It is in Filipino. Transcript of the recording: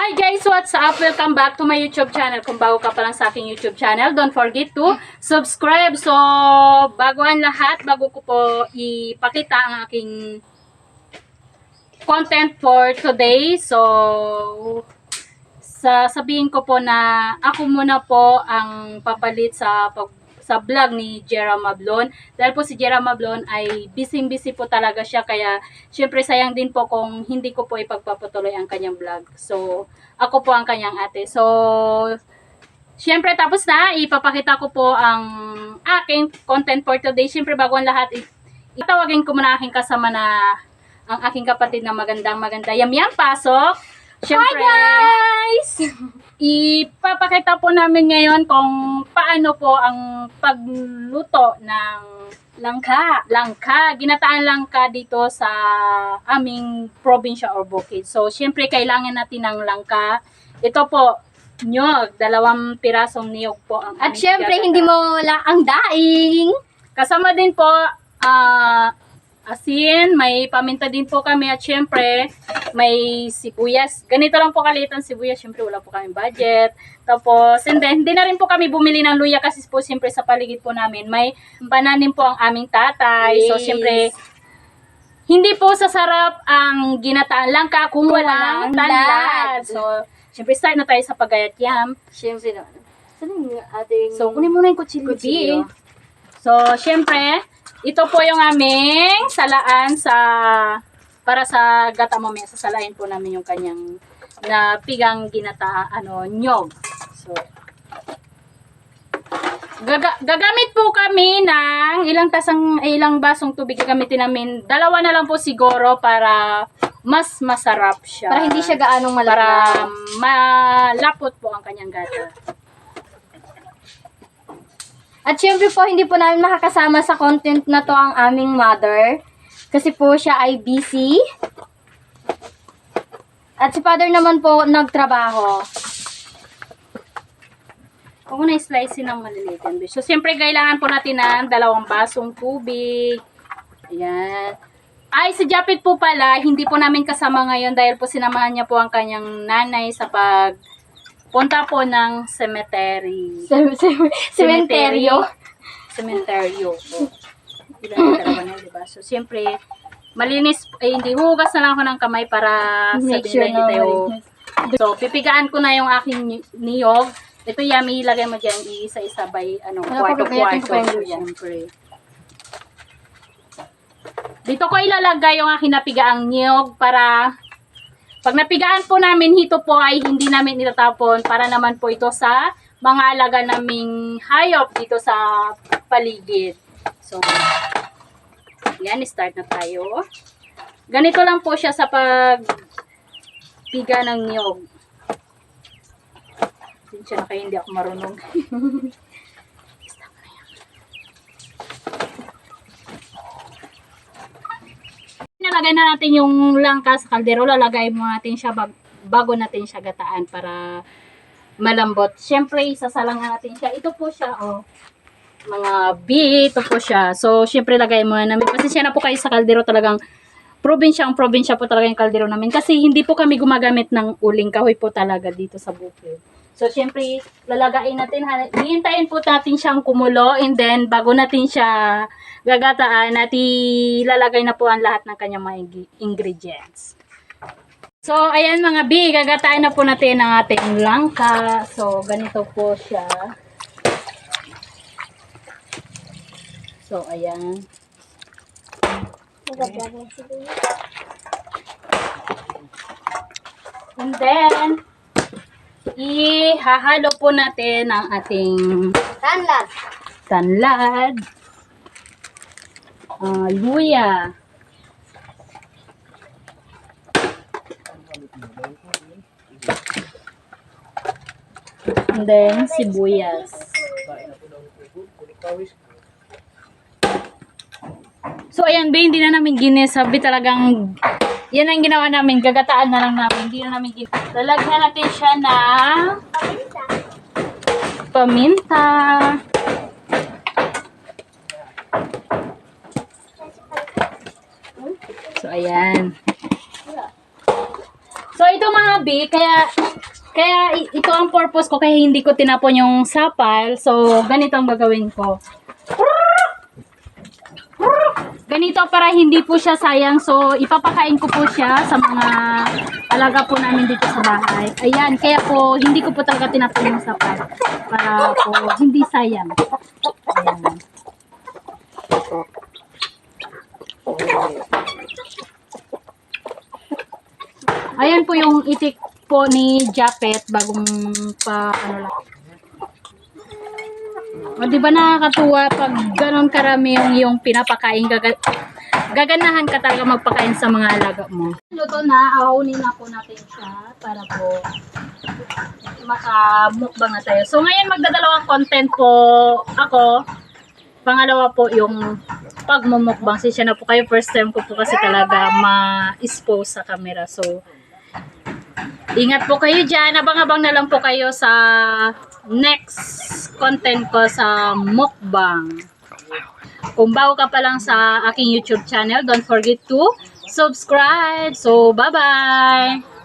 Hi guys, what's up? Welcome back to my YouTube channel. Kung bago ka pa lang sa aking YouTube channel, don't forget to subscribe. So, bago ang lahat, bago ko po ipakita ang aking content for today. So, sasabihin ko po na ako muna po ang papalit sa vlog ni Jera Mablon. Dahil po si Jera Mablon ay busy po talaga siya. Kaya, syempre sayang din po kung hindi ko po ipagpapatuloy ang kanyang vlog. So, ako po ang kanyang ate. So, syempre tapos na. Ipapakita ko po ang aking content for today. Syempre bago ang lahat, itawagin ko muna aking kasama na ang aking kapatid na maganda. Yam, pasok! Syempre, hi guys! Ipapakita po namin ngayon kung paano po ang pagluto ng langka. Ginataan langka dito sa aming probinsya or bukid. So, syempre kailangan natin ng langka. Ito po, nyog. 2 pirasong niyog po ang At syempre, hindi mawawala ang daing. Kasama din po, asin, may paminta din po kami at syempre may sibuyas. Ganito lang po kaliit ang sibuyas. Syempre wala po kami budget. Tapos, and then, hindi na rin po kami bumili ng luya kasi po syempre sa paligid po namin may pananim po ang aming tatay. Yes. So, syempre, hindi po sasarap ang ginataan langka kung walang tanlad. So, syempre start na tayo sa paggayat yam. Syempre naman. Saan yung ating... So, kunin muna yung kutsilyo. So, syempre, ito po yung aming salaan para sa gata mamaya. Sasalain po namin yung kanyang pigang ginata, nyog. So, gagamit po kami ng ilang basong tubig. Gagamitin namin. 2 na lang po siguro para mas masarap siya. Para hindi siya gaanong Para malapot. malapot po ang kanyang gata. At syempre po, hindi po namin makakasama sa content na to ang aming mother. Kasi po siya ay busy. At si father naman po nagtrabaho. Huwag mo na i-slice ng maliliit yan. So, siyempre, kailangan po natin ng 2 basong tubig. Ayan. Ay, si Japit po pala, hindi po namin kasama ngayon dahil po sinamahan niya po ang kanyang nanay sa punta po ng cemetery. Sementeryo. Cementerio po. Dalawa na, diba? So, siyempre, malinis, hindi, hugas na lang ako ng kamay para Make sabihin sure na hindi na tayo. So, pipigaan ko na yung aking niyog. Ito, yummy, ilagay mo dyan, isa-isa by, kwarto-kwarto. Siyempre. Dito ko ilalagay yung aking napigaang niyog para pag napigaan po namin, ito po ay hindi namin itatapon para naman po ito sa mga alaga naming hayop dito sa paligid. So, yan, start na tayo. Ganito lang po siya sa pagpiga ng niyog. Siya na kayo, hindi ako marunong. Nalagay na natin yung langka sa kaldero. Lalagay mo natin siya bago natin siya gataan para malambot. Siyempre, isasalangan natin siya. Ito po siya, mga ito po siya. So, siyempre, lagay mo na namin. Pasensya na po kayo sa kaldero, talagang probinsya po talaga yung kaldero namin. Kasi hindi po kami gumagamit ng uling kahoy po talaga dito sa bukid. So, siyempre, lalagayin natin. Hihintayin po natin siyang kumulo. And then, bago natin siya gagataan, lalagay na po ang lahat ng kanyang mga ingredients. So, ayan mga bi, gagataan na po natin ang ating langka. So, ganito po siya. So, ayan. And then, ihahalo po natin ang ating tanlad, luya, and then sibuyas. So, ayan ba, hindi na namin ginisabi, talagang yan ang ginawa namin, gagataan na lang namin, hindi na namin ginawa. Lalagyan natin siya ng paminta. So, ayan. So, ito mga B, kaya ito ang purpose ko, kaya hindi ko tinapon yung sapal. So, ganito ang gagawin ko. Ganito para hindi po siya sayang. So, ipapakain ko po siya sa mga alaga po namin dito sa bahay. Ayan, kaya po, hindi ko po talaga tinapon yung sapal. Para po, hindi sayang. Ayan. Ayan po yung itik po ni Japet bagong pa ano lang. O di ba nakakatuwa pag ganon karami yung pinapakain, gaganahan ka talaga magpakain sa mga alaga mo. Luto na, ahunin na po natin siya para po makamukbang na tayo. So ngayon magdadalawang content po ako. Pangalawa po yung pagmumukbang. Sisya na po kayo, first time ko po kasi talaga ma-expose sa camera. So ingat po kayo dyan. Abang-abang na lang po kayo sa next content ko sa mukbang. Kung bago ka pa lang sa aking YouTube channel, don't forget to subscribe. So, bye-bye!